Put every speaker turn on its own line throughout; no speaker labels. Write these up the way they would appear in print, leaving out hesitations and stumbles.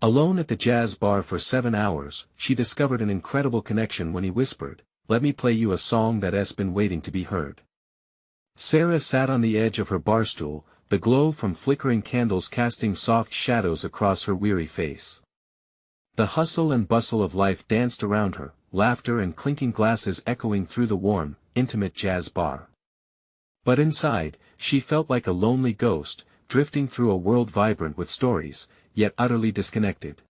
Alone at the jazz bar for 7 hours, she discovered an incredible connection when he whispered, "Let me play you a song that's been waiting to be heard." Sarah sat on the edge of her barstool, the glow from flickering candles casting soft shadows across her weary face. The hustle and bustle of life danced around her, laughter and clinking glasses echoing through the warm, intimate jazz bar. But inside, she felt like a lonely ghost, drifting through a world vibrant with stories, yet utterly disconnected.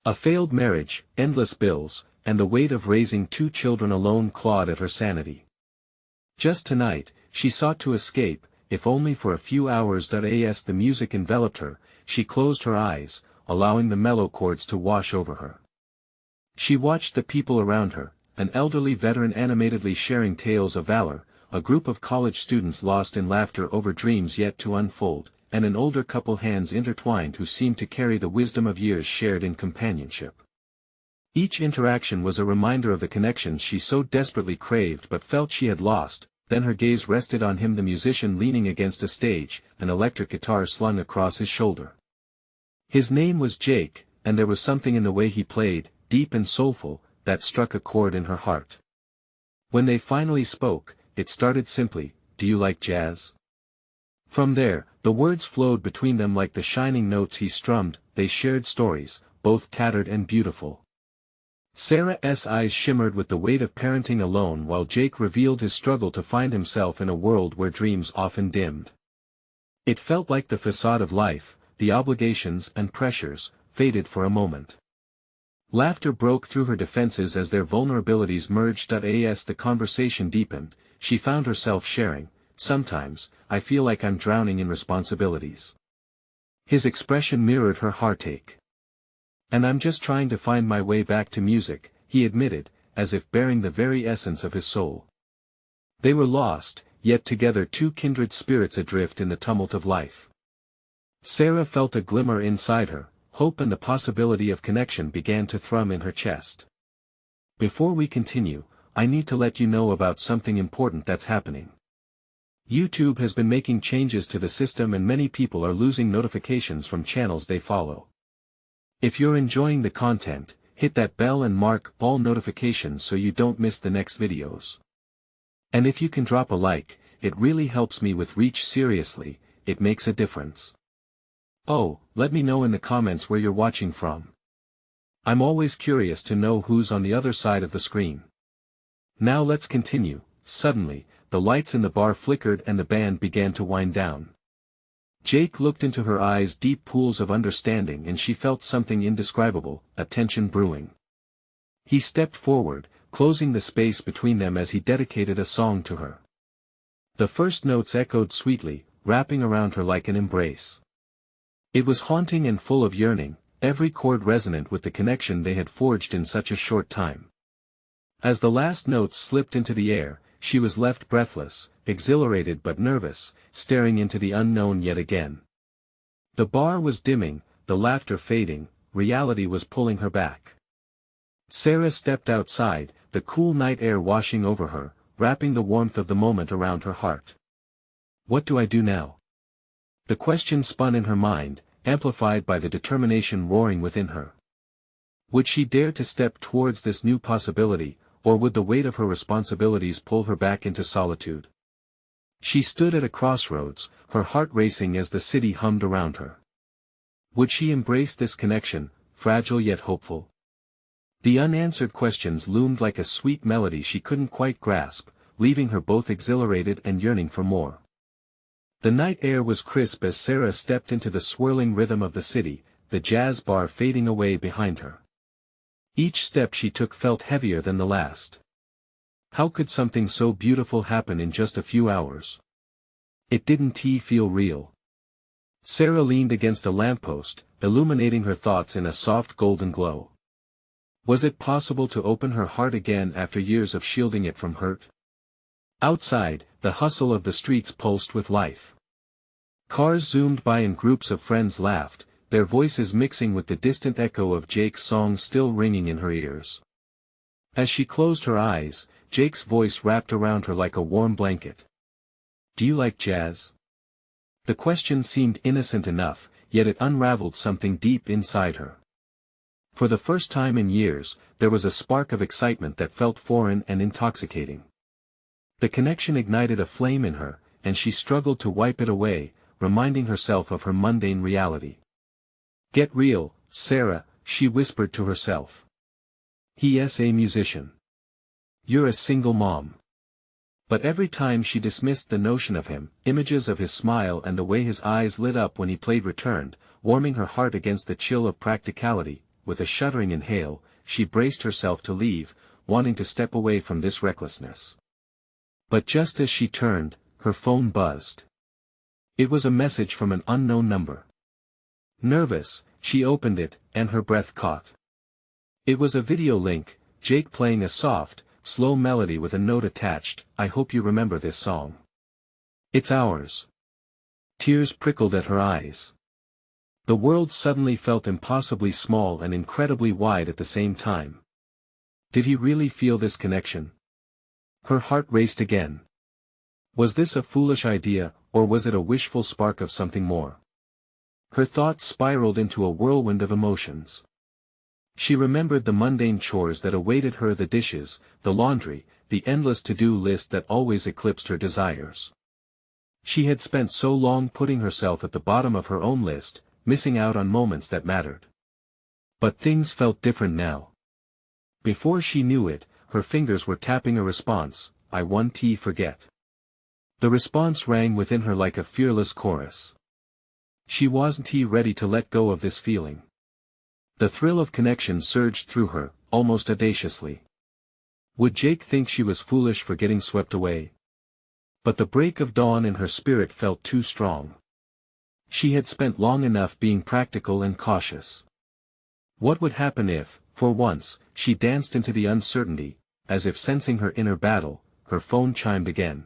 A failed marriage, endless bills, and the weight of raising 2 children alone clawed at her sanity. Just tonight, she sought to escape, if only for a few hours. As the music enveloped her, she closed her eyes, allowing the mellow chords to wash over her. She watched the people around her, an elderly veteran animatedly sharing tales of valor, a group of college students lost in laughter over dreams yet to unfold, and an older couple hands intertwined who seemed to carry the wisdom of years shared in companionship. Each interaction was a reminder of the connections she so desperately craved but felt she had lost. Then her gaze rested on him, the musician leaning against a stage, an electric guitar slung across his shoulder. His name was Jake, and there was something in the way he played, deep and soulful, that struck a chord in her heart. When they finally spoke, it started simply, "Do you like jazz?" From there, the words flowed between them like the shining notes he strummed. They shared stories, both tattered and beautiful. Sarah's eyes shimmered with the weight of parenting alone while Jake revealed his struggle to find himself in a world where dreams often dimmed. It felt like the facade of life, the obligations and pressures, faded for a moment. Laughter broke through her defenses as their vulnerabilities merged. As the conversation deepened, she found herself sharing, "Sometimes, I feel like I'm drowning in responsibilities." His expression mirrored her heartache. "And I'm just trying to find my way back to music," he admitted, as if bearing the very essence of his soul. They were lost, yet together, 2 kindred spirits adrift in the tumult of life. Sarah felt a glimmer inside her, hope and the possibility of connection began to thrum in her chest. "Before we continue, I need to let you know about something important that's happening. YouTube has been making changes to the system and many people are losing notifications from channels they follow. If you're enjoying the content, hit that bell and mark all notifications so you don't miss the next videos. And if you can drop a like, it really helps me with reach. Seriously, it makes a difference. Oh, let me know in the comments where you're watching from. I'm always curious to know who's on the other side of the screen." Now let's continue. Suddenly, the lights in the bar flickered and the band began to wind down. Jake looked into her eyes, deep pools of understanding, and she felt something indescribable, a tension brewing. He stepped forward, closing the space between them as he dedicated a song to her. The first notes echoed sweetly, wrapping around her like an embrace. It was haunting and full of yearning, every chord resonant with the connection they had forged in such a short time. As the last notes slipped into the air, she was left breathless, exhilarated but nervous, staring into the unknown yet again. The bar was dimming, the laughter fading, reality was pulling her back. Sarah stepped outside, the cool night air washing over her, wrapping the warmth of the moment around her heart. What do I do now? The question spun in her mind, amplified by the determination roaring within her. Would she dare to step towards this new possibility, or would the weight of her responsibilities pull her back into solitude? She stood at a crossroads, her heart racing as the city hummed around her. Would she embrace this connection, fragile yet hopeful? The unanswered questions loomed like a sweet melody she couldn't quite grasp, leaving her both exhilarated and yearning for more. The night air was crisp as Sarah stepped into the swirling rhythm of the city, the jazz bar fading away behind her. Each step she took felt heavier than the last. How could something so beautiful happen in just a few hours? It didn't feel real. Sarah leaned against a lamppost, illuminating her thoughts in a soft golden glow. Was it possible to open her heart again after years of shielding it from hurt? Outside, the hustle of the streets pulsed with life. Cars zoomed by and groups of friends laughed, their voices mixing with the distant echo of Jake's song still ringing in her ears. As she closed her eyes, Jake's voice wrapped around her like a warm blanket. "Do you like jazz?" The question seemed innocent enough, yet it unraveled something deep inside her. For the first time in years, there was a spark of excitement that felt foreign and intoxicating. The connection ignited a flame in her, and she struggled to wipe it away, reminding herself of her mundane reality. "Get real, Sarah," she whispered to herself. "He's a musician. You're a single mom." But every time she dismissed the notion of him, images of his smile and the way his eyes lit up when he played returned, warming her heart against the chill of practicality. With a shuddering inhale, she braced herself to leave, wanting to step away from this recklessness. But just as she turned, her phone buzzed. It was a message from an unknown number. Nervous, she opened it, and her breath caught. It was a video link, Jake playing a soft, slow melody with a note attached. "I hope you remember this song. It's ours." Tears prickled at her eyes. The world suddenly felt impossibly small and incredibly wide at the same time. Did he really feel this connection? Her heart raced again. Was this a foolish idea, or was it a wishful spark of something more? Her thoughts spiraled into a whirlwind of emotions. She remembered the mundane chores that awaited her, the dishes, the laundry, the endless to-do list that always eclipsed her desires. She had spent so long putting herself at the bottom of her own list, missing out on moments that mattered. But things felt different now. Before she knew it, her fingers were tapping a response, "I want to forget." The response rang within her like a fearless chorus. She wasn't ready to let go of this feeling. The thrill of connection surged through her, almost audaciously. Would Jake think she was foolish for getting swept away? But the break of dawn in her spirit felt too strong. She had spent long enough being practical and cautious. What would happen if, for once, she danced into the uncertainty? As if sensing her inner battle, her phone chimed again.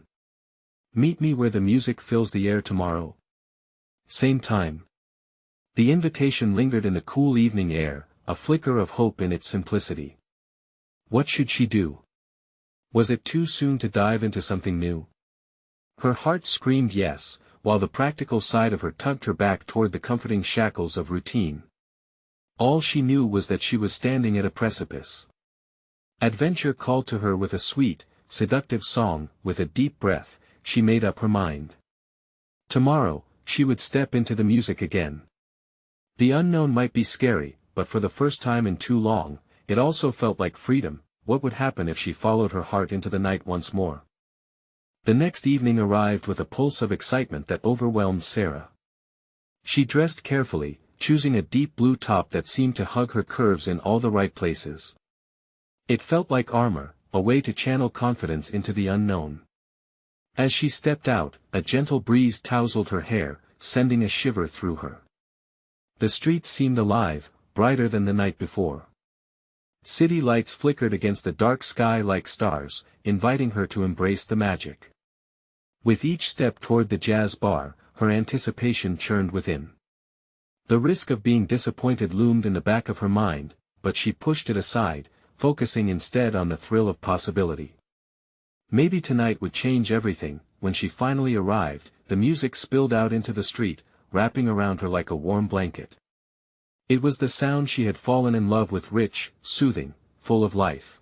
"Meet me where the music fills the air tomorrow. Same time." The invitation lingered in the cool evening air, a flicker of hope in its simplicity. What should she do? Was it too soon to dive into something new? Her heart screamed yes, while the practical side of her tugged her back toward the comforting shackles of routine. All she knew was that she was standing at a precipice. Adventure called to her with a sweet, seductive song. With a deep breath, she made up her mind. Tomorrow, she would step into the music again. The unknown might be scary, but for the first time in too long, it also felt like freedom. What would happen if she followed her heart into the night once more? The next evening arrived with a pulse of excitement that overwhelmed Sarah. She dressed carefully, choosing a deep blue top that seemed to hug her curves in all the right places. It felt like armor, a way to channel confidence into the unknown. As she stepped out, a gentle breeze tousled her hair, sending a shiver through her. The streets seemed alive, brighter than the night before. City lights flickered against the dark sky like stars, inviting her to embrace the magic. With each step toward the jazz bar, her anticipation churned within. The risk of being disappointed loomed in the back of her mind, but she pushed it aside, focusing instead on the thrill of possibility. Maybe tonight would change everything. When she finally arrived, the music spilled out into the street, wrapping around her like a warm blanket. It was the sound she had fallen in love with, rich, soothing, full of life.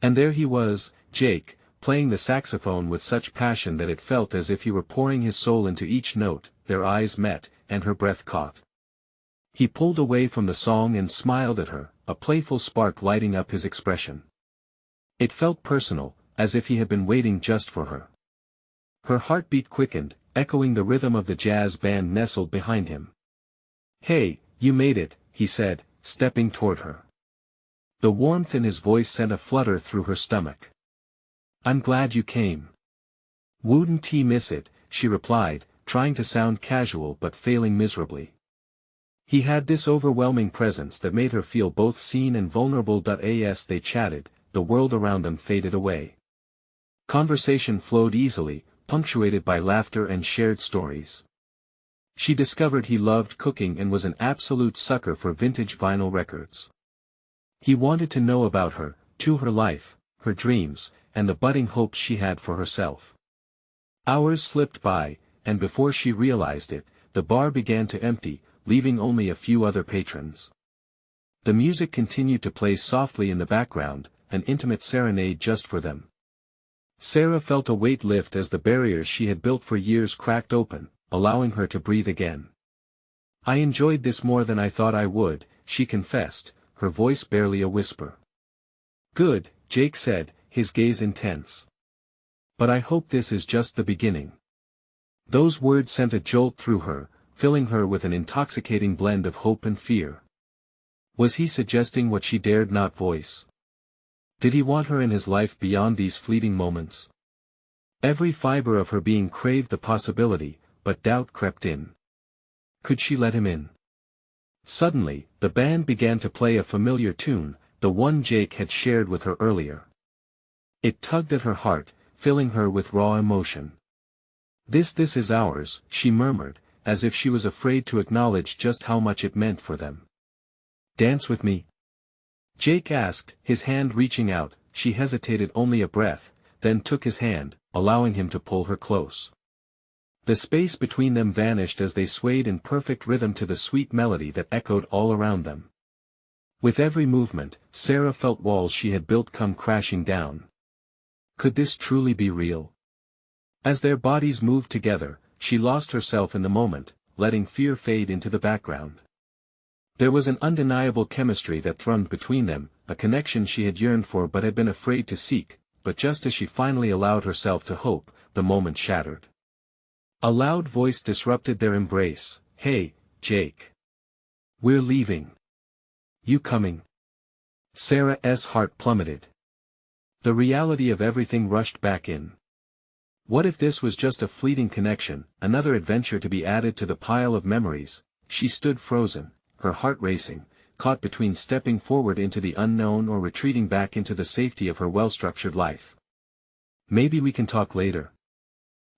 And there he was, Jake, playing the saxophone with such passion that it felt as if he were pouring his soul into each note. Their eyes met, and her breath caught. He pulled away from the song and smiled at her, a playful spark lighting up his expression. It felt personal, as if he had been waiting just for her. Her heartbeat quickened, echoing the rhythm of the jazz band nestled behind him. "Hey, you made it," he said, stepping toward her. The warmth in his voice sent a flutter through her stomach. "I'm glad you came." "Wouldn't he miss it," she replied, trying to sound casual but failing miserably. He had this overwhelming presence that made her feel both seen and vulnerable. As they chatted, the world around them faded away. Conversation flowed easily, punctuated by laughter and shared stories. She discovered he loved cooking and was an absolute sucker for vintage vinyl records. He wanted to know about her, too, her life, her dreams, and the budding hopes she had for herself. Hours slipped by, and before she realized it, the bar began to empty, leaving only a few other patrons. The music continued to play softly in the background, an intimate serenade just for them. Sarah felt a weight lift as the barriers she had built for years cracked open, allowing her to breathe again. "I enjoyed this more than I thought I would," she confessed, her voice barely a whisper. "Good," Jake said, his gaze intense. "But I hope this is just the beginning." Those words sent a jolt through her, filling her with an intoxicating blend of hope and fear. Was he suggesting what she dared not voice? Did he want her in his life beyond these fleeting moments? Every fiber of her being craved the possibility, but doubt crept in. Could she let him in? Suddenly, the band began to play a familiar tune, the one Jake had shared with her earlier. It tugged at her heart, filling her with raw emotion. This is ours," she murmured, as if she was afraid to acknowledge just how much it meant for them. "Dance with me?" Jake asked, his hand reaching out. She hesitated only a breath, then took his hand, allowing him to pull her close. The space between them vanished as they swayed in perfect rhythm to the sweet melody that echoed all around them. With every movement, Sarah felt walls she had built come crashing down. Could this truly be real? As their bodies moved together, she lost herself in the moment, letting fear fade into the background. There was an undeniable chemistry that thrummed between them, a connection she had yearned for but had been afraid to seek, but just as she finally allowed herself to hope, the moment shattered. A loud voice disrupted their embrace. "Hey, Jake. We're leaving. You coming?" Sarah's heart plummeted. The reality of everything rushed back in. What if this was just a fleeting connection, another adventure to be added to the pile of memories? She stood frozen, her heart racing, caught between stepping forward into the unknown or retreating back into the safety of her well-structured life. "Maybe we can talk later?"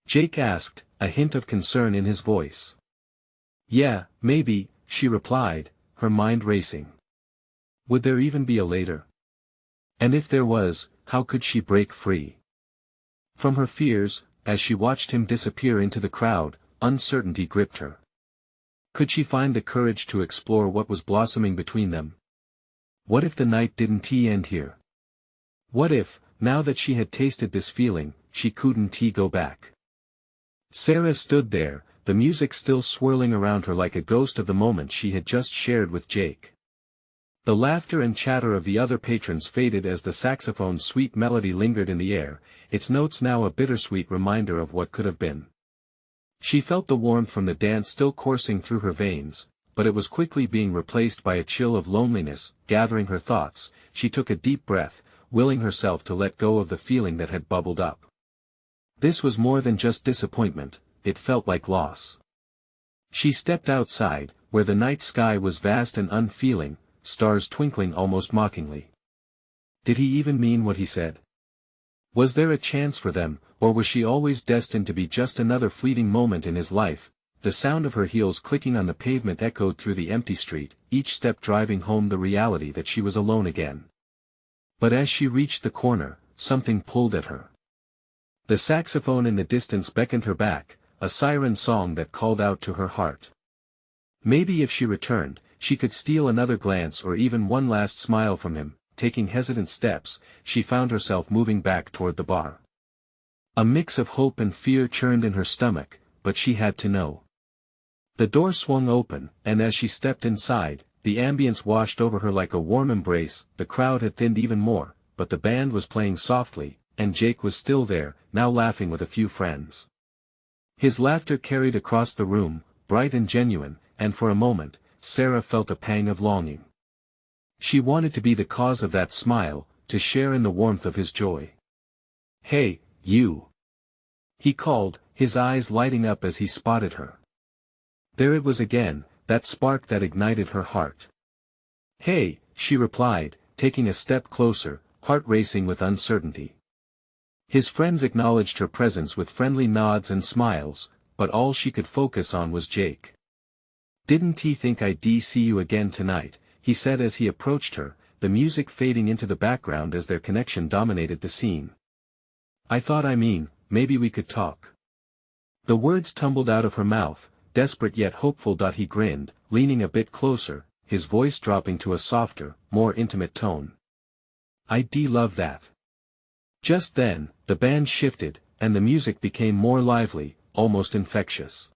Jake asked, a hint of concern in his voice. "Yeah, maybe," she replied, her mind racing. Would there even be a later? And if there was, how could she break free? From her fears, as she watched him disappear into the crowd, uncertainty gripped her. Could she find the courage to explore what was blossoming between them? What if the night didn't end here? What if, now that she had tasted this feeling, she couldn't go back? Sarah stood there, the music still swirling around her like a ghost of the moment she had just shared with Jake. The laughter and chatter of the other patrons faded as the saxophone's sweet melody lingered in the air, its notes now a bittersweet reminder of what could have been. She felt the warmth from the dance still coursing through her veins, but it was quickly being replaced by a chill of loneliness. Gathering her thoughts, she took a deep breath, willing herself to let go of the feeling that had bubbled up. This was more than just disappointment, it felt like loss. She stepped outside, where the night sky was vast and unfeeling, stars twinkling almost mockingly. Did he even mean what he said? Was there a chance for them, or was she always destined to be just another fleeting moment in his life? The sound of her heels clicking on the pavement echoed through the empty street, each step driving home the reality that she was alone again. But as she reached the corner, something pulled at her. The saxophone in the distance beckoned her back, a siren song that called out to her heart. Maybe if she returned, she could steal another glance or even one last smile from him. Taking hesitant steps, she found herself moving back toward the bar. A mix of hope and fear churned in her stomach, but she had to know. The door swung open, and as she stepped inside, the ambience washed over her like a warm embrace. The crowd had thinned even more, but the band was playing softly, and Jake was still there, now laughing with a few friends. His laughter carried across the room, bright and genuine, and for a moment, Sarah felt a pang of longing. She wanted to be the cause of that smile, to share in the warmth of his joy. "Hey, you!" he called, his eyes lighting up as he spotted her. There it was again, that spark that ignited her heart. "Hey," she replied, taking a step closer, heart racing with uncertainty. His friends acknowledged her presence with friendly nods and smiles, but all she could focus on was Jake. "Didn't he think I'd see you again tonight?" he said as he approached her, the music fading into the background as their connection dominated the scene. "I thought maybe we could talk." The words tumbled out of her mouth, desperate yet hopeful. He grinned, leaning a bit closer, his voice dropping to a softer, more intimate tone. I love that. Just then, the band shifted, and the music became more lively, almost infectious.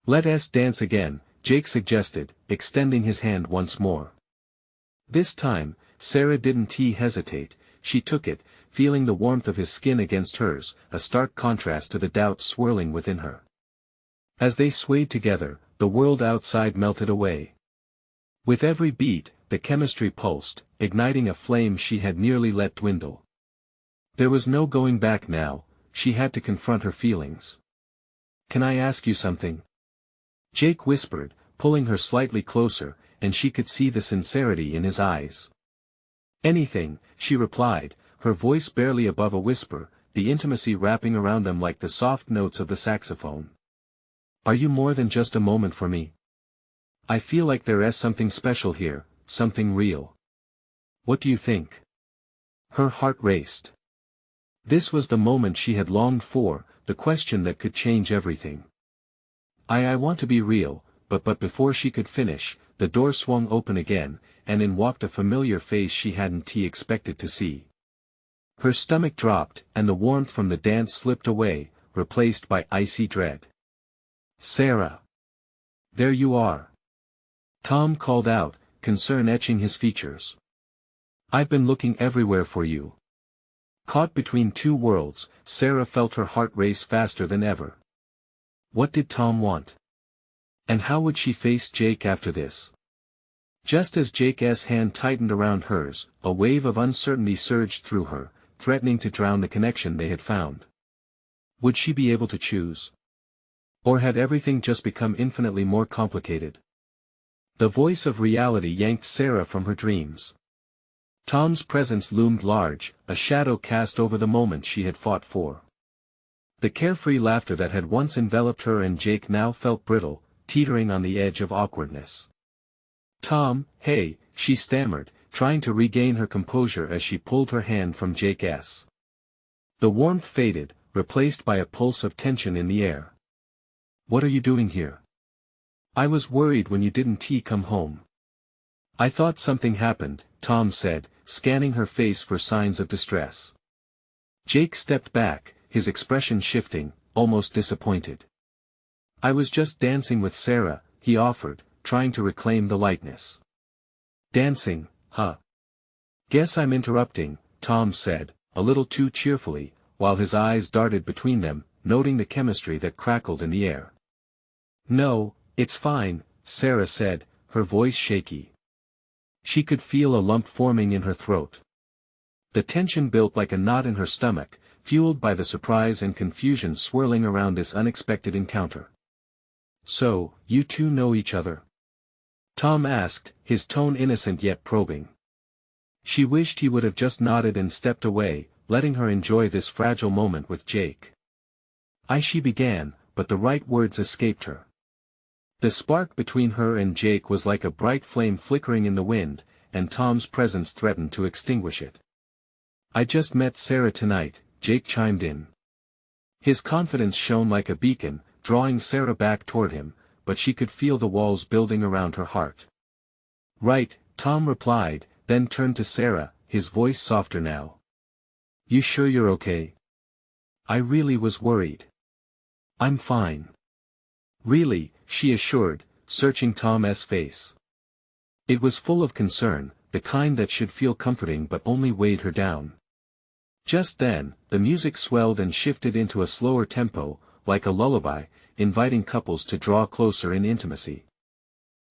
Let us dance again, Jake suggested, extending his hand once more. This time, Sarah didn't hesitate, she took it, feeling the warmth of his skin against hers, a stark contrast to the doubt swirling within her. As they swayed together, the world outside melted away. With every beat, the chemistry pulsed, igniting a flame she had nearly let dwindle. There was no going back now, she had to confront her feelings. Can I ask you something? Jake whispered, pulling her slightly closer, and she could see the sincerity in his eyes. Anything, she replied, her voice barely above a whisper, the intimacy wrapping around them like the soft notes of the saxophone. Are you more than just a moment for me? I feel like there is something special here, something real. What do you think? Her heart raced. This was the moment she had longed for, the question that could change everything. I want to be real, but before she could finish, the door swung open again, and in walked a familiar face she hadn't expected to see. Her stomach dropped, and the warmth from the dance slipped away, replaced by icy dread. Sarah! There you are! Tom called out, concern etching his features. I've been looking everywhere for you. Caught between two worlds, Sarah felt her heart race faster than ever. What did Tom want? And how would she face Jake after this? Just as Jake's hand tightened around hers, a wave of uncertainty surged through her, threatening to drown the connection they had found. Would she be able to choose? Or had everything just become infinitely more complicated? The voice of reality yanked Sarah from her dreams. Tom's presence loomed large, a shadow cast over the moment she had fought for. The carefree laughter that had once enveloped her and Jake now felt brittle, teetering on the edge of awkwardness. Tom, hey, she stammered, trying to regain her composure as she pulled her hand from Jake's. The warmth faded, replaced by a pulse of tension in the air. What are you doing here? I was worried when you didn't come home. I thought something happened, Tom said, scanning her face for signs of distress. Jake stepped back, his expression shifting, almost disappointed. I was just dancing with Sarah, he offered, trying to reclaim the lightness. Dancing, huh? Guess I'm interrupting, Tom said, a little too cheerfully, while his eyes darted between them, noting the chemistry that crackled in the air. No, it's fine, Sarah said, her voice shaky. She could feel a lump forming in her throat. The tension built like a knot in her stomach, fueled by the surprise and confusion swirling around this unexpected encounter. So, you two know each other? Tom asked, his tone innocent yet probing. She wished he would have just nodded and stepped away, letting her enjoy this fragile moment with Jake. She began, but the right words escaped her. The spark between her and Jake was like a bright flame flickering in the wind, and Tom's presence threatened to extinguish it. I just met Sarah tonight, Jake chimed in. His confidence shone like a beacon, drawing Sarah back toward him, but she could feel the walls building around her heart. Right, Tom replied, then turned to Sarah, his voice softer now. You sure you're okay? I really was worried. I'm fine. Really, she assured, searching Tom's face. It was full of concern, the kind that should feel comforting but only weighed her down. Just then, the music swelled and shifted into a slower tempo, like a lullaby, inviting couples to draw closer in intimacy.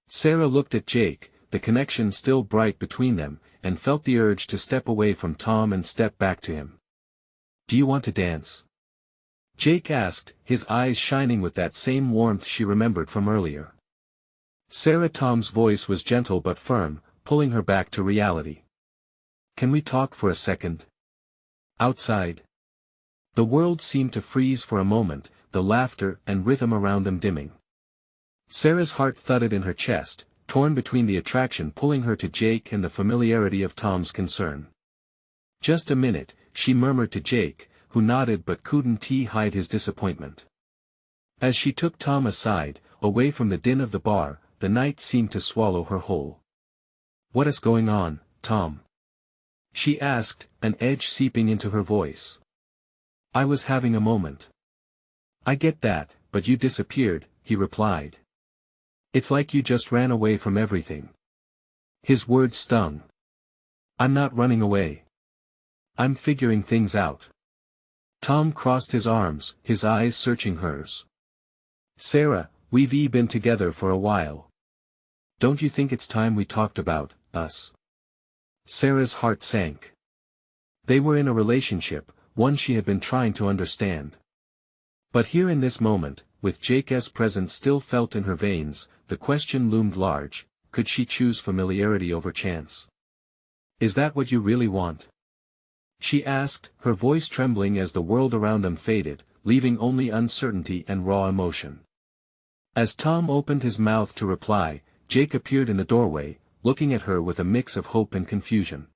Sarah looked at Jake, the connection still bright between them, and felt the urge to step away from Tom and step back to him. Do you want to dance? Jake asked, his eyes shining with that same warmth she remembered from earlier. Tom's voice was gentle but firm, pulling her back to reality. Can we talk for a second? Outside? The world seemed to freeze for a moment, the laughter and rhythm around them dimming. Sarah's heart thudded in her chest, torn between the attraction pulling her to Jake and the familiarity of Tom's concern. Just a minute, she murmured to Jake, who nodded but couldn't hide his disappointment. As she took Tom aside, away from the din of the bar, the night seemed to swallow her whole. "What is going on, Tom?" she asked, an edge seeping into her voice. "I was having a moment." "I get that, but you disappeared," he replied. "It's like you just ran away from everything." His words stung. "I'm not running away. I'm figuring things out." Tom crossed his arms, his eyes searching hers. "Sarah, we've been together for a while. Don't you think it's time we talked about us?" Sarah's heart sank. They were in a relationship, one she had been trying to understand. But here in this moment, with Jake's presence still felt in her veins, the question loomed large: could she choose familiarity over chance? "Is that what you really want?" she asked, her voice trembling as the world around them faded, leaving only uncertainty and raw emotion. As Tom opened his mouth to reply, Jake appeared in the doorway, looking at her with a mix of hope and confusion.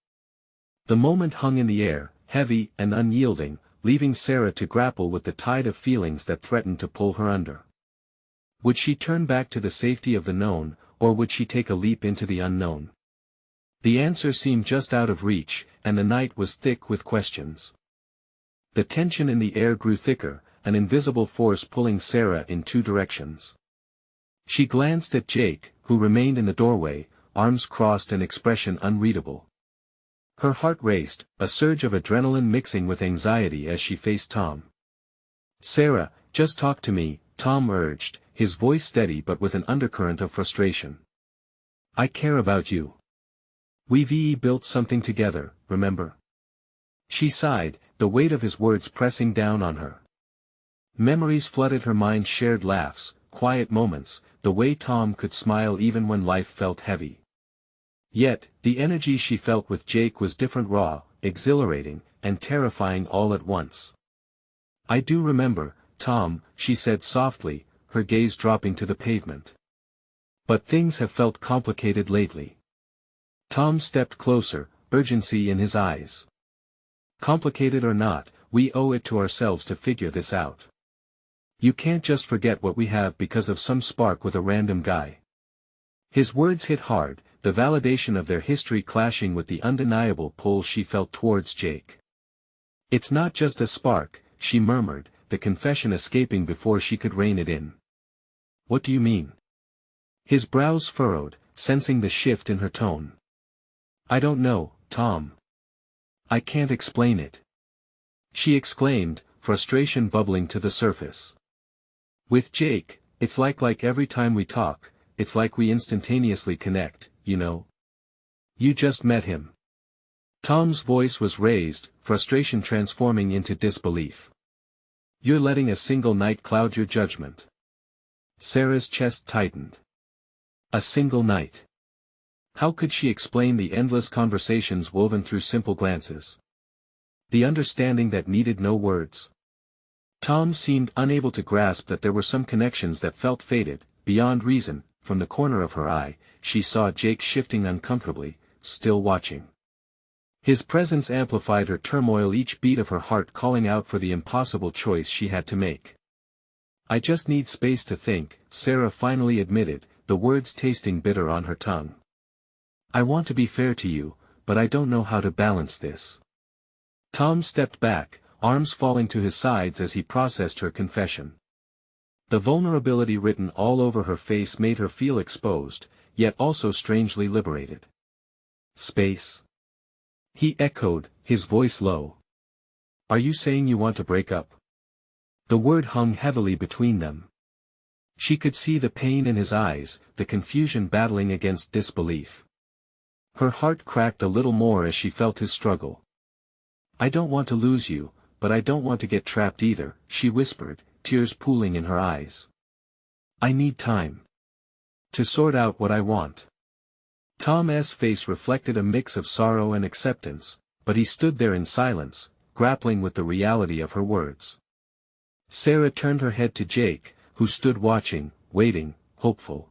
The moment hung in the air, heavy and unyielding, leaving Sarah to grapple with the tide of feelings that threatened to pull her under. Would she turn back to the safety of the known, or would she take a leap into the unknown? The answer seemed just out of reach, and the night was thick with questions. The tension in the air grew thicker, an invisible force pulling Sarah in two directions. She glanced at Jake, who remained in the doorway, arms crossed and expression unreadable. Her heart raced, a surge of adrenaline mixing with anxiety as she faced Tom. "Sarah, just talk to me," Tom urged, his voice steady but with an undercurrent of frustration. "I care about you. We've built something together, remember?" She sighed, the weight of his words pressing down on her. Memories flooded her mind, shared laughs, quiet moments, the way Tom could smile even when life felt heavy. Yet, the energy she felt with Jake was different, raw, exhilarating, and terrifying all at once. "I do remember, Tom," she said softly, her gaze dropping to the pavement. "But things have felt complicated lately." Tom stepped closer, urgency in his eyes. "Complicated or not, we owe it to ourselves to figure this out. You can't just forget what we have because of some spark with a random guy." His words hit hard, the validation of their history clashing with the undeniable pull she felt towards Jake. "It's not just a spark," she murmured, the confession escaping before she could rein it in. "What do you mean?" His brows furrowed, sensing the shift in her tone. "I don't know, Tom. I can't explain it," she exclaimed, frustration bubbling to the surface. "With Jake, it's like every time we talk, it's like we instantaneously connect, you know. You just met him." Tom's voice was raised, frustration transforming into disbelief. "You're letting a single night cloud your judgment." Sarah's chest tightened. A single night. How could she explain the endless conversations woven through simple glances? The understanding that needed no words. Tom seemed unable to grasp that there were some connections that felt faded, beyond reason. From the corner of her eye, she saw Jake shifting uncomfortably, still watching. His presence amplified her turmoil, each beat of her heart calling out for the impossible choice she had to make. "I just need space to think," Sarah finally admitted, the words tasting bitter on her tongue. "I want to be fair to you, but I don't know how to balance this." Tom stepped back, arms falling to his sides as he processed her confession. The vulnerability written all over her face made her feel exposed, yet also strangely liberated. "Space?" he echoed, his voice low. "Are you saying you want to break up?" The word hung heavily between them. She could see the pain in his eyes, the confusion battling against disbelief. Her heart cracked a little more as she felt his struggle. "I don't want to lose you, but I don't want to get trapped either," she whispered, tears pooling in her eyes. "I need time to sort out what I want." Tom's face reflected a mix of sorrow and acceptance, but he stood there in silence, grappling with the reality of her words. Sarah turned her head to Jake, who stood watching, waiting, hopeful.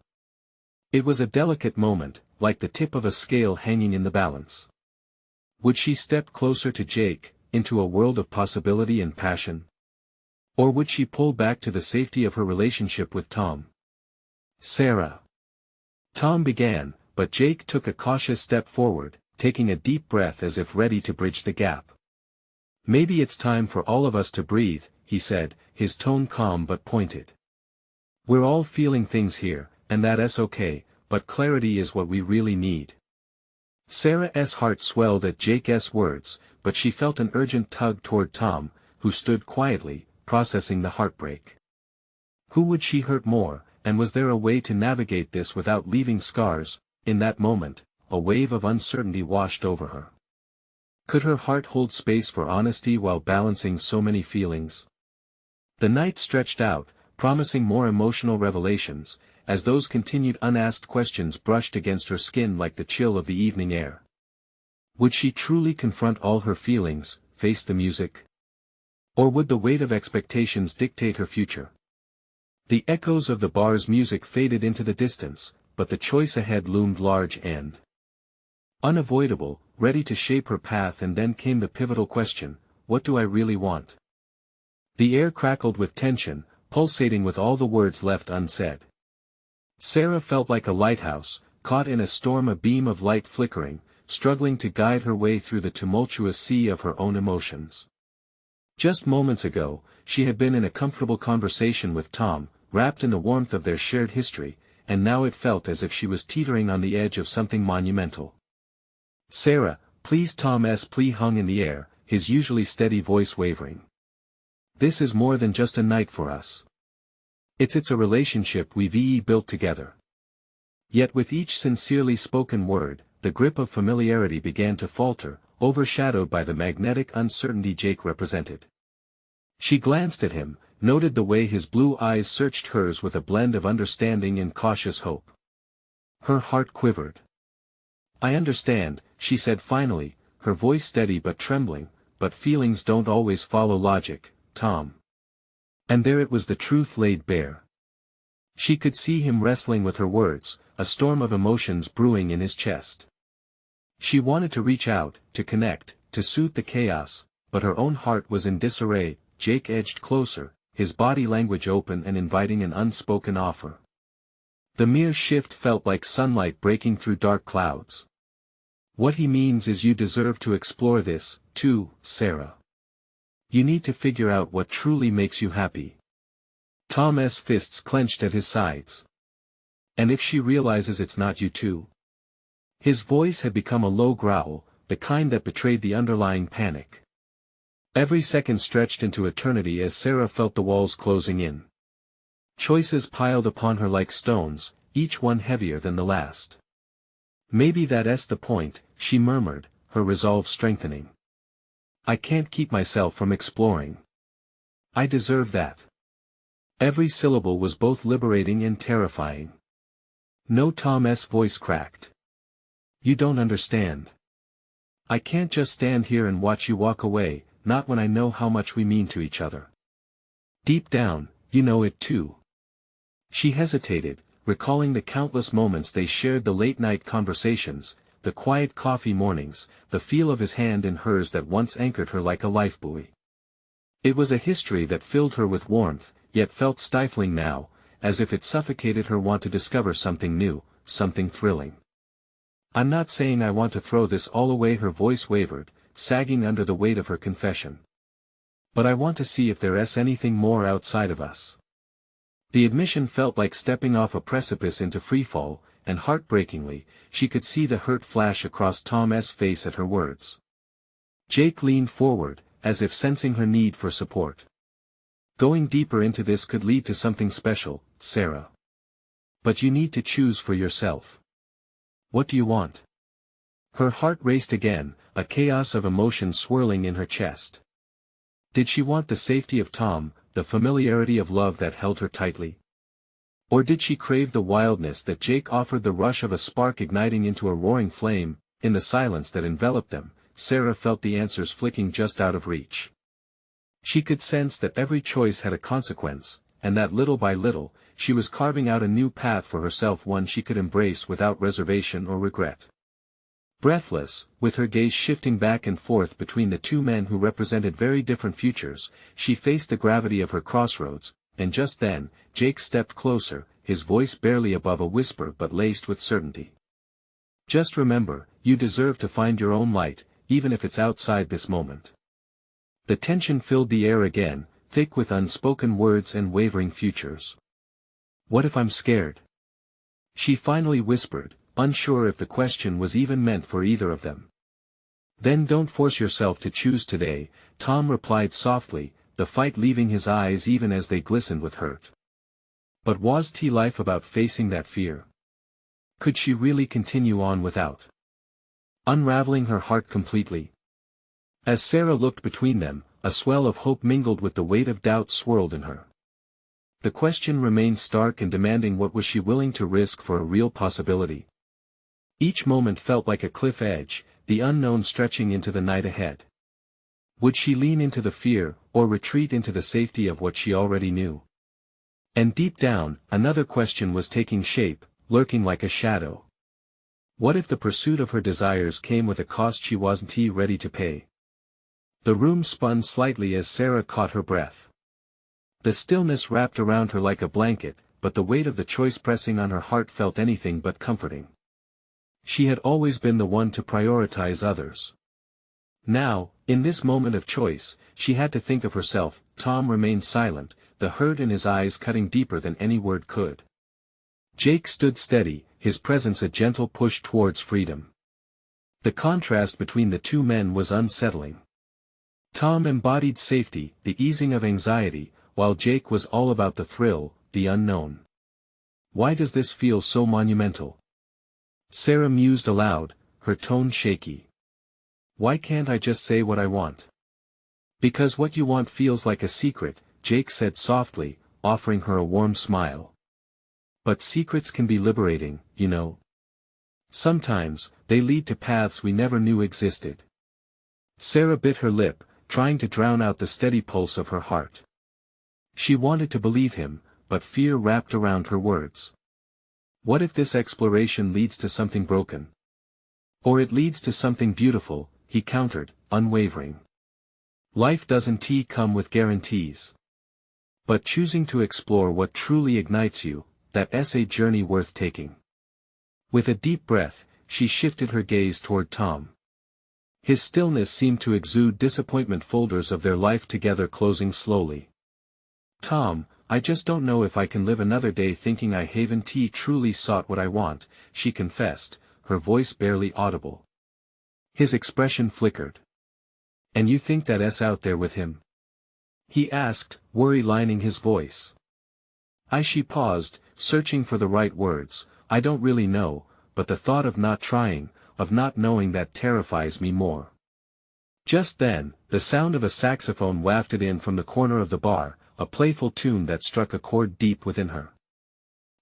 It was a delicate moment, like the tip of a scale hanging in the balance. Would she step closer to Jake, into a world of possibility and passion? Or would she pull back to the safety of her relationship with Tom? Sarah. Tom began, but Jake took a cautious step forward, taking a deep breath as if ready to bridge the gap. Maybe it's time for all of us to breathe, he said, his tone calm but pointed. We're all feeling things here, and that's okay, but clarity is what we really need. Sarah's heart swelled at Jake's words, but she felt an urgent tug toward Tom, who stood quietly, processing the heartbreak. Who would she hurt more, and was there a way to navigate this without leaving scars? In that moment, a wave of uncertainty washed over her. Could her heart hold space for honesty while balancing so many feelings? The night stretched out, promising more emotional revelations, as those continued unasked questions brushed against her skin like the chill of the evening air. Would she truly confront all her feelings, face the music? Or would the weight of expectations dictate her future? The echoes of the bar's music faded into the distance, but the choice ahead loomed large and unavoidable, ready to shape her path. And then came the pivotal question, what do I really want? The air crackled with tension, pulsating with all the words left unsaid. Sarah felt like a lighthouse, caught in a storm, a beam of light flickering, struggling to guide her way through the tumultuous sea of her own emotions. Just moments ago, she had been in a comfortable conversation with Tom, wrapped in the warmth of their shared history, and now it felt as if she was teetering on the edge of something monumental. Sarah, please. Tom's plea hung in the air, his usually steady voice wavering. This is more than just a night for us. It's a relationship we've built together. Yet with each sincerely spoken word, the grip of familiarity began to falter, overshadowed by the magnetic uncertainty Jake represented. She glanced at him, noted the way his blue eyes searched hers with a blend of understanding and cautious hope. Her heart quivered. I understand, she said finally, her voice steady but trembling, but feelings don't always follow logic, Tom. And there it was, the truth laid bare. She could see him wrestling with her words, a storm of emotions brewing in his chest. She wanted to reach out, to connect, to soothe the chaos, but her own heart was in disarray. Jake edged closer, his body language open and inviting an unspoken offer. The mere shift felt like sunlight breaking through dark clouds. What he means is you deserve to explore this, too, Sarah. You need to figure out what truly makes you happy. Tom's fists clenched at his sides. And if she realizes it's not you too? His voice had become a low growl, the kind that betrayed the underlying panic. Every second stretched into eternity as Sarah felt the walls closing in. Choices piled upon her like stones, each one heavier than the last. Maybe that's the point, she murmured, her resolve strengthening. I can't keep myself from exploring. I deserve that. Every syllable was both liberating and terrifying. No, Tom's voice cracked. You don't understand. I can't just stand here and watch you walk away, not when I know how much we mean to each other. Deep down, you know it too. She hesitated, recalling the countless moments they shared, the late-night conversations, the quiet coffee mornings, the feel of his hand in hers that once anchored her like a lifebuoy. It was a history that filled her with warmth, yet felt stifling now, as if it suffocated her want to discover something new, something thrilling. I'm not saying I want to throw this all away, her voice wavered, sagging under the weight of her confession. But I want to see if there's anything more outside of us. The admission felt like stepping off a precipice into freefall, and heartbreakingly, she could see the hurt flash across Tom's face at her words. Jake leaned forward, as if sensing her need for support. Going deeper into this could lead to something special, Sarah. But you need to choose for yourself. What do you want? Her heart raced again, a chaos of emotion swirling in her chest. Did she want the safety of Tom, the familiarity of love that held her tightly? Or did she crave the wildness that Jake offered, the rush of a spark igniting into a roaring flame? In the silence that enveloped them, Sarah felt the answers flicking just out of reach. She could sense that every choice had a consequence, and that little by little, she was carving out a new path for herself, one she could embrace without reservation or regret. Breathless, with her gaze shifting back and forth between the two men who represented very different futures, she faced the gravity of her crossroads, and just then, Jake stepped closer, his voice barely above a whisper but laced with certainty. Just remember, you deserve to find your own light, even if it's outside this moment. The tension filled the air again, thick with unspoken words and wavering futures. What if I'm scared? She finally whispered, unsure if the question was even meant for either of them. Then don't force yourself to choose today, Tom replied softly, the fight leaving his eyes even as they glistened with hurt. But was life about facing that fear? Could she really continue on without unraveling her heart completely? As Sarah looked between them, a swell of hope mingled with the weight of doubt swirled in her. The question remained stark and demanding: what was she willing to risk for a real possibility? Each moment felt like a cliff edge, the unknown stretching into the night ahead. Would she lean into the fear, or retreat into the safety of what she already knew? And deep down, another question was taking shape, lurking like a shadow. What if the pursuit of her desires came with a cost she wasn't ready to pay? The room spun slightly as Sarah caught her breath. The stillness wrapped around her like a blanket, but the weight of the choice pressing on her heart felt anything but comforting. She had always been the one to prioritize others. Now, in this moment of choice, she had to think of herself. Tom remained silent, the hurt in his eyes cutting deeper than any word could. Jake stood steady, his presence a gentle push towards freedom. The contrast between the two men was unsettling. Tom embodied safety, the easing of anxiety, while Jake was all about the thrill, the unknown. Why does this feel so monumental? Sarah mused aloud, her tone shaky. Why can't I just say what I want? Because what you want feels like a secret, Jake said softly, offering her a warm smile. But secrets can be liberating, you know. Sometimes, they lead to paths we never knew existed. Sarah bit her lip, trying to drown out the steady pulse of her heart. She wanted to believe him, but fear wrapped around her words. What if this exploration leads to something broken? Or it leads to something beautiful, he countered, unwavering. Life doesn't come with guarantees. But choosing to explore what truly ignites you, that's a journey worth taking. With a deep breath, she shifted her gaze toward Tom. His stillness seemed to exude disappointment, folders of their life together closing slowly. Tom, I just don't know if I can live another day thinking I haven't truly sought what I want, she confessed, her voice barely audible. His expression flickered. And you think that's out there with him? He asked, worry lining his voice. She paused, searching for the right words. I don't really know, but the thought of not trying, of not knowing, that terrifies me more. Just then, the sound of a saxophone wafted in from the corner of the bar, a playful tune that struck a chord deep within her.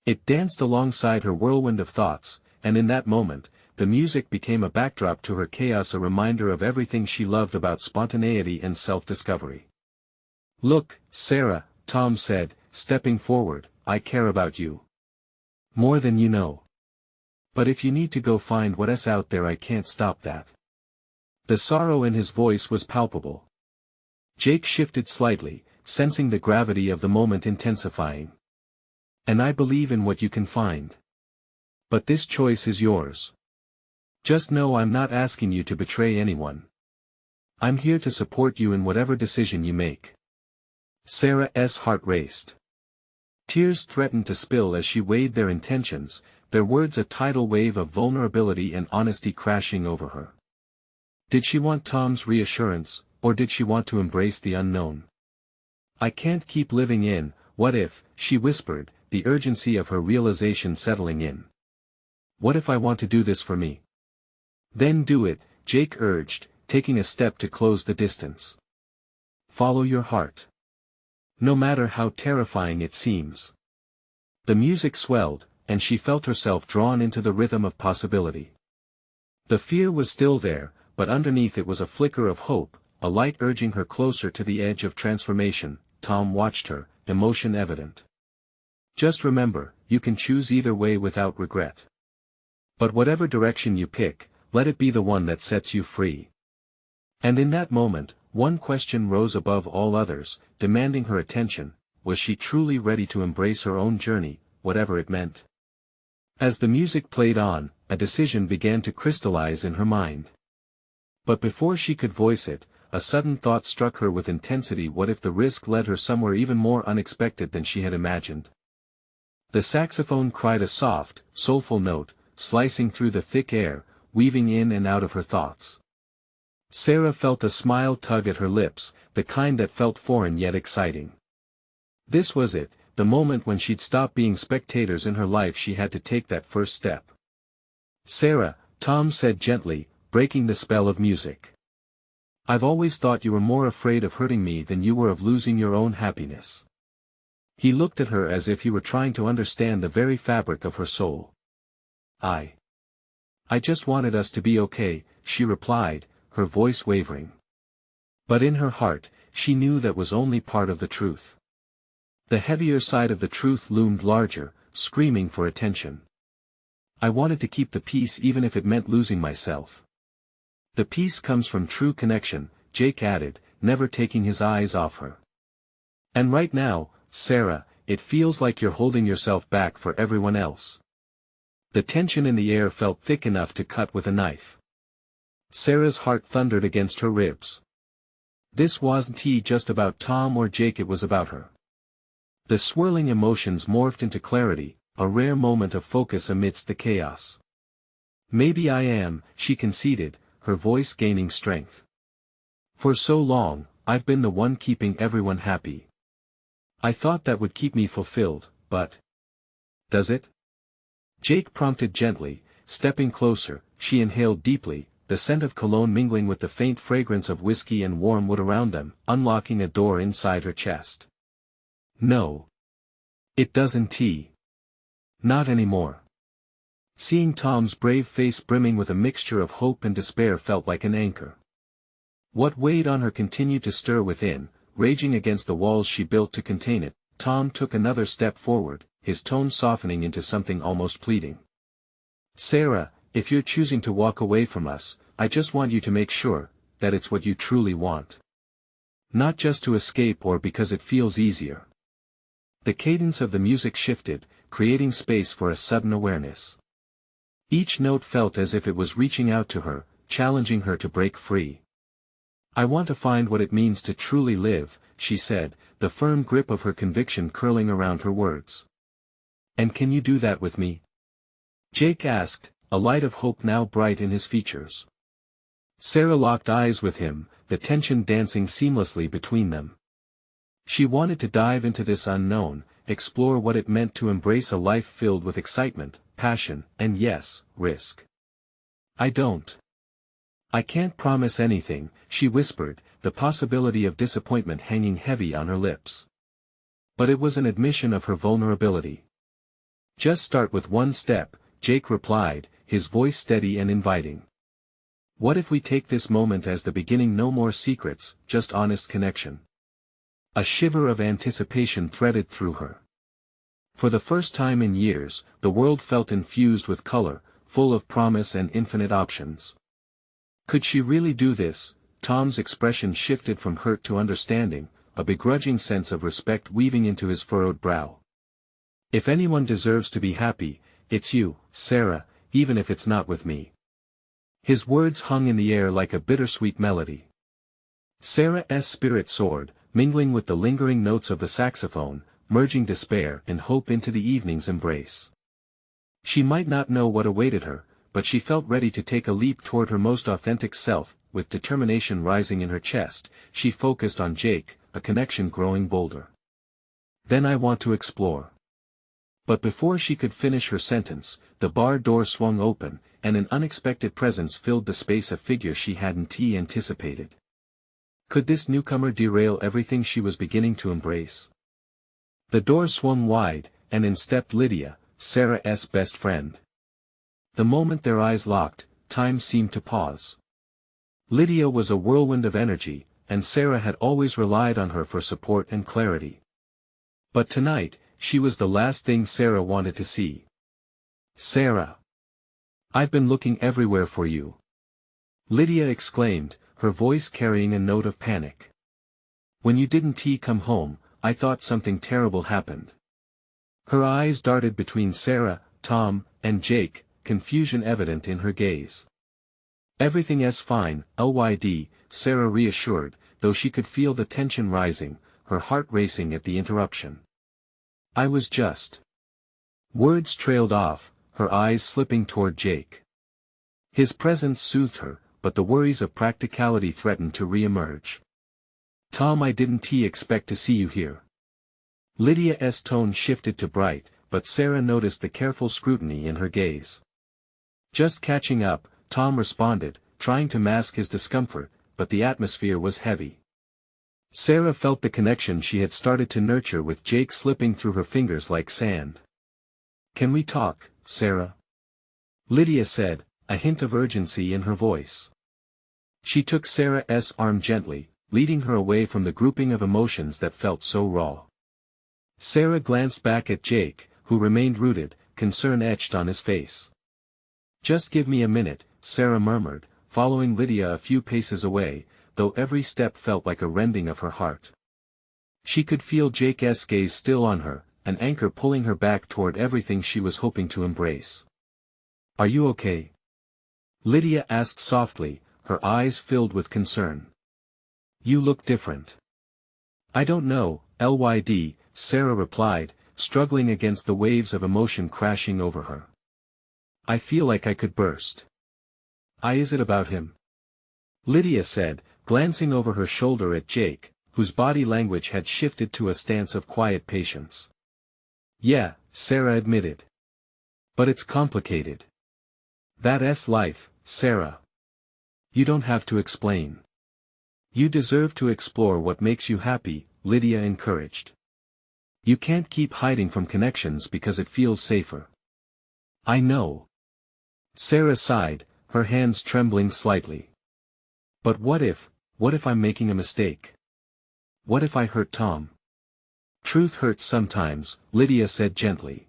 It danced alongside her whirlwind of thoughts, and in that moment, the music became a backdrop to her chaos, a reminder of everything she loved about spontaneity and self-discovery. Look, Sarah, Tom said, stepping forward, I care about you. More than you know. But if you need to go find what's out there, I can't stop that. The sorrow in his voice was palpable. Jake shifted slightly, sensing the gravity of the moment intensifying. And I believe in what you can find. But this choice is yours. Just know I'm not asking you to betray anyone. I'm here to support you in whatever decision you make. Sarah's heart raced. Tears threatened to spill as she weighed their intentions, their words a tidal wave of vulnerability and honesty crashing over her. Did she want Tom's reassurance, or did she want to embrace the unknown? I can't keep living in, what if, she whispered, the urgency of her realization settling in. What if I want to do this for me? Then do it, Jake urged, taking a step to close the distance. Follow your heart. No matter how terrifying it seems. The music swelled, and she felt herself drawn into the rhythm of possibility. The fear was still there, but underneath it was a flicker of hope, a light urging her closer to the edge of transformation. Tom watched her, emotion evident. Just remember, you can choose either way without regret. But whatever direction you pick, let it be the one that sets you free. And in that moment, one question rose above all others, demanding her attention. was she truly ready to embrace her own journey, whatever it meant? As the music played on, a decision began to crystallize in her mind. But before she could voice it, a sudden thought struck her with intensity. What if the risk led her somewhere even more unexpected than she had imagined? The saxophone cried a soft, soulful note, slicing through the thick air, weaving in and out of her thoughts. Sarah felt a smile tug at her lips, the kind that felt foreign yet exciting. This was it, the moment when she'd stop being spectators in her life. She had to take that first step. "Sarah," Tom said gently, breaking the spell of music. "I've always thought you were more afraid of hurting me than you were of losing your own happiness." He looked at her as if he were trying to understand the very fabric of her soul. I just wanted us to be okay," she replied, her voice wavering. But in her heart, she knew that was only part of the truth. The heavier side of the truth loomed larger, screaming for attention. "I wanted to keep the peace even if it meant losing myself." "The peace comes from true connection," Jake added, never taking his eyes off her. "And right now, Sarah, it feels like you're holding yourself back for everyone else." The tension in the air felt thick enough to cut with a knife. Sarah's heart thundered against her ribs. This wasn't just about Tom or Jake, it was about her. The swirling emotions morphed into clarity, a rare moment of focus amidst the chaos. "Maybe I am," she conceded, her voice gaining strength. "For so long, I've been the one keeping everyone happy. I thought that would keep me fulfilled, but... does it?" Jake prompted gently, stepping closer. She inhaled deeply, the scent of cologne mingling with the faint fragrance of whiskey and warm wood around them, unlocking a door inside her chest. "No. It doesn't. Not anymore." Seeing Tom's brave face brimming with a mixture of hope and despair felt like an anchor. What weighed on her continued to stir within, raging against the walls she built to contain it. Tom took another step forward, his tone softening into something almost pleading. "Sarah, if you're choosing to walk away from us, I just want you to make sure that it's what you truly want. Not just to escape or because it feels easier." The cadence of the music shifted, creating space for a sudden awareness. Each note felt as if it was reaching out to her, challenging her to break free. "I want to find what it means to truly live," she said, the firm grip of her conviction curling around her words. "And can you do that with me?" Jake asked, a light of hope now bright in his features. Sarah locked eyes with him, the tension dancing seamlessly between them. She wanted to dive into this unknown, explore what it meant to embrace a life filled with excitement, passion, and yes, risk. I can't promise anything," she whispered, the possibility of disappointment hanging heavy on her lips. But it was an admission of her vulnerability. "Just start with one step," Jake replied, his voice steady and inviting. "What if we take this moment as the beginning? No more secrets, just honest connection." A shiver of anticipation threaded through her. For the first time in years, the world felt infused with color, full of promise and infinite options. Could she really do this? Tom's expression shifted from hurt to understanding, a begrudging sense of respect weaving into his furrowed brow. "If anyone deserves to be happy, it's you, Sarah, even if it's not with me." His words hung in the air like a bittersweet melody. Sarah's spirit soared, mingling with the lingering notes of the saxophone, merging despair and hope into the evening's embrace. She might not know what awaited her, but she felt ready to take a leap toward her most authentic self. With determination rising in her chest, she focused on Jake, a connection growing bolder. "Then I want to explore." But before she could finish her sentence, the bar door swung open, and an unexpected presence filled the space, a figure she hadn't anticipated. Could this newcomer derail everything she was beginning to embrace? The door swung wide, and in stepped Lydia, Sarah's best friend. The moment their eyes locked, time seemed to pause. Lydia was a whirlwind of energy, and Sarah had always relied on her for support and clarity. But tonight, she was the last thing Sarah wanted to see. "Sarah! I've been looking everywhere for you," Lydia exclaimed, her voice carrying a note of panic. "When you didn't come home, I thought something terrible happened. Her eyes darted between Sarah, Tom, and Jake, confusion evident in her gaze. Everything's fine, Lyd, Sarah reassured, though she could feel the tension rising, her heart racing at the interruption. I was just. Words trailed off, her eyes slipping toward Jake. His presence soothed her, but the worries of practicality threatened to re-emerge. Tom, I didn't expect to see you here. Lydia's tone shifted to bright, but Sarah noticed the careful scrutiny in her gaze. Just catching up, Tom responded, trying to mask his discomfort, but the atmosphere was heavy. Sarah felt the connection she had started to nurture with Jake slipping through her fingers like sand. Can we talk, Sarah? Lydia said, a hint of urgency in her voice. She took Sarah's arm gently, leading her away from the grouping of emotions that felt so raw. Sarah glanced back at Jake, who remained rooted, concern etched on his face. Just give me a minute, Sarah murmured, following Lydia a few paces away, though every step felt like a rending of her heart. She could feel Jake's gaze still on her, an anchor pulling her back toward everything she was hoping to embrace. Are you okay? Lydia asked softly, her eyes filled with concern. You look different. I don't know, Lyd, Sarah replied, struggling against the waves of emotion crashing over her. I feel like I could burst. Is it about him? Lydia said, glancing over her shoulder at Jake, whose body language had shifted to a stance of quiet patience. Yeah, Sarah admitted. But it's complicated. That's life, Sarah. You don't have to explain. You deserve to explore what makes you happy, Lydia encouraged. You can't keep hiding from connections because it feels safer. I know. Sarah sighed, her hands trembling slightly. But what if I'm making a mistake? What if I hurt Tom? Truth hurts sometimes, Lydia said gently.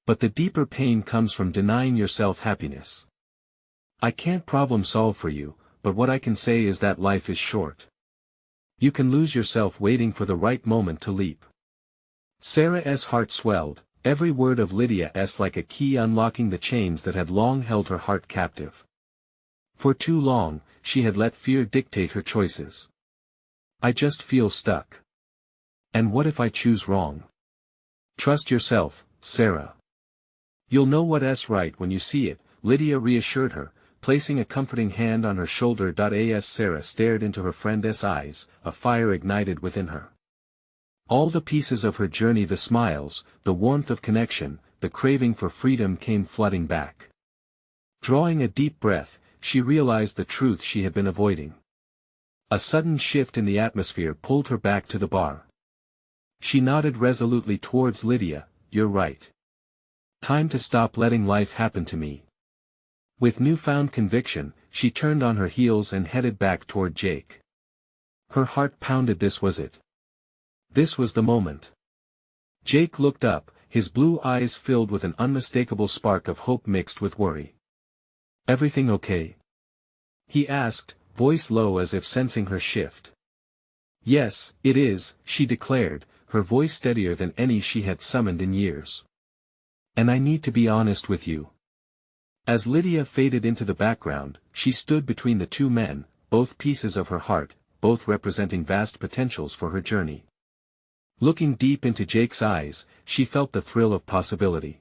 But the deeper pain comes from denying yourself happiness. I can't problem solve for you, but what I can say is that life is short. You can lose yourself waiting for the right moment to leap. Sarah's heart swelled, every word of Lydia's like a key unlocking the chains that had long held her heart captive. For too long, she had let fear dictate her choices. I just feel stuck. And what if I choose wrong? Trust yourself, Sarah. You'll know what's right when you see it, Lydia reassured her, placing a comforting hand on her shoulder. As Sarah stared into her friend's eyes, a fire ignited within her. All the pieces of her journey, the smiles, the warmth of connection, the craving for freedom came flooding back. Drawing a deep breath, she realized the truth she had been avoiding. A sudden shift in the atmosphere pulled her back to the bar. She nodded resolutely towards Lydia, you're right. Time to stop letting life happen to me. With newfound conviction, she turned on her heels and headed back toward Jake. Her heart pounded. This was it. This was the moment. Jake looked up, his blue eyes filled with an unmistakable spark of hope mixed with worry. Everything okay? He asked, voice low as if sensing her shift. Yes, it is, she declared, her voice steadier than any she had summoned in years. And I need to be honest with you. As Lydia faded into the background, she stood between the two men, both pieces of her heart, both representing vast potentials for her journey. Looking deep into Jake's eyes, she felt the thrill of possibility.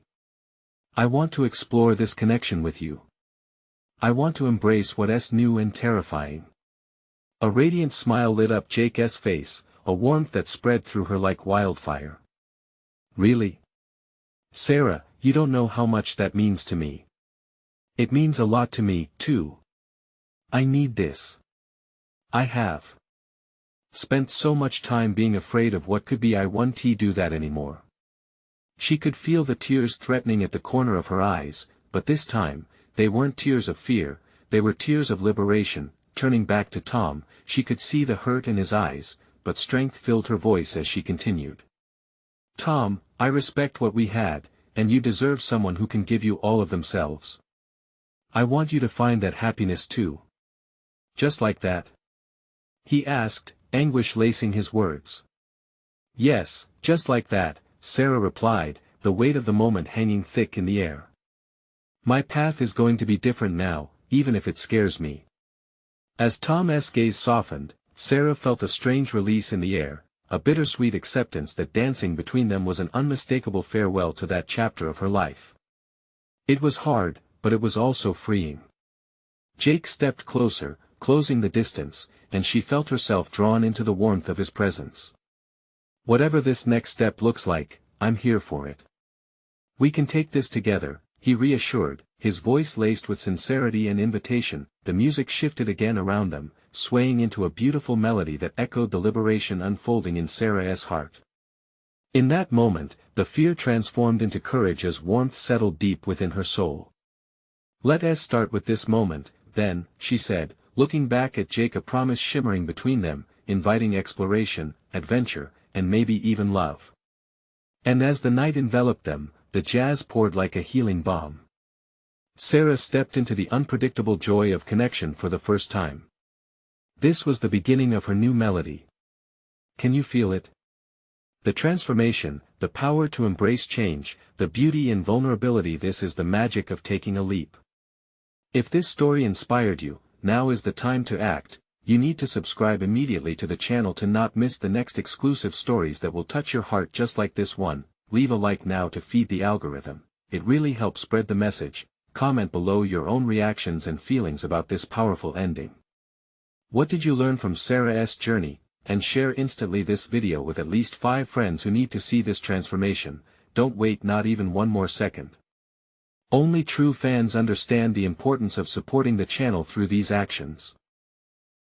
I want to explore this connection with you. I want to embrace what's new and terrifying. A radiant smile lit up Jake's face, a warmth that spread through her like wildfire. Really? Sarah, you don't know how much that means to me. It means a lot to me, too. I need this. I have spent so much time being afraid of what could be. I won't do that anymore. She could feel the tears threatening at the corner of her eyes, but this time, they weren't tears of fear, they were tears of liberation. Turning back to Tom, she could see the hurt in his eyes, but strength filled her voice as she continued. Tom, I respect what we had, and you deserve someone who can give you all of themselves. I want you to find that happiness too. Just like that? He asked, anguish lacing his words. Yes, just like that, Sarah replied, the weight of the moment hanging thick in the air. My path is going to be different now, even if it scares me. As Tom's gaze softened, Sarah felt a strange release in the air, a bittersweet acceptance that dancing between them was an unmistakable farewell to that chapter of her life. It was hard, but it was also freeing. Jake stepped closer, closing the distance, and she felt herself drawn into the warmth of his presence. Whatever this next step looks like, I'm here for it. We can take this together, he reassured, his voice laced with sincerity and invitation. The music shifted again around them, swaying into a beautiful melody that echoed the liberation unfolding in Sarah's heart. In that moment, the fear transformed into courage as warmth settled deep within her soul. Let us start with this moment, then, she said, looking back at Jake, a promise shimmering between them, inviting exploration, adventure, and maybe even love. And as the night enveloped them, the jazz poured like a healing balm. Sarah stepped into the unpredictable joy of connection for the first time. This was the beginning of her new melody. Can you feel it? The transformation, the power to embrace change, the beauty and vulnerability. This is the magic of taking a leap. If this story inspired you, now is the time to act. You need to subscribe immediately to the channel to not miss the next exclusive stories that will touch your heart just like this one. Leave a like now to feed the algorithm. It really helps spread the message. Comment below your own reactions and feelings about this powerful ending. What did you learn from Sarah's journey? And share instantly this video with at least 5 friends who need to see this transformation. Don't wait not even one more second. Only true fans understand the importance of supporting the channel through these actions.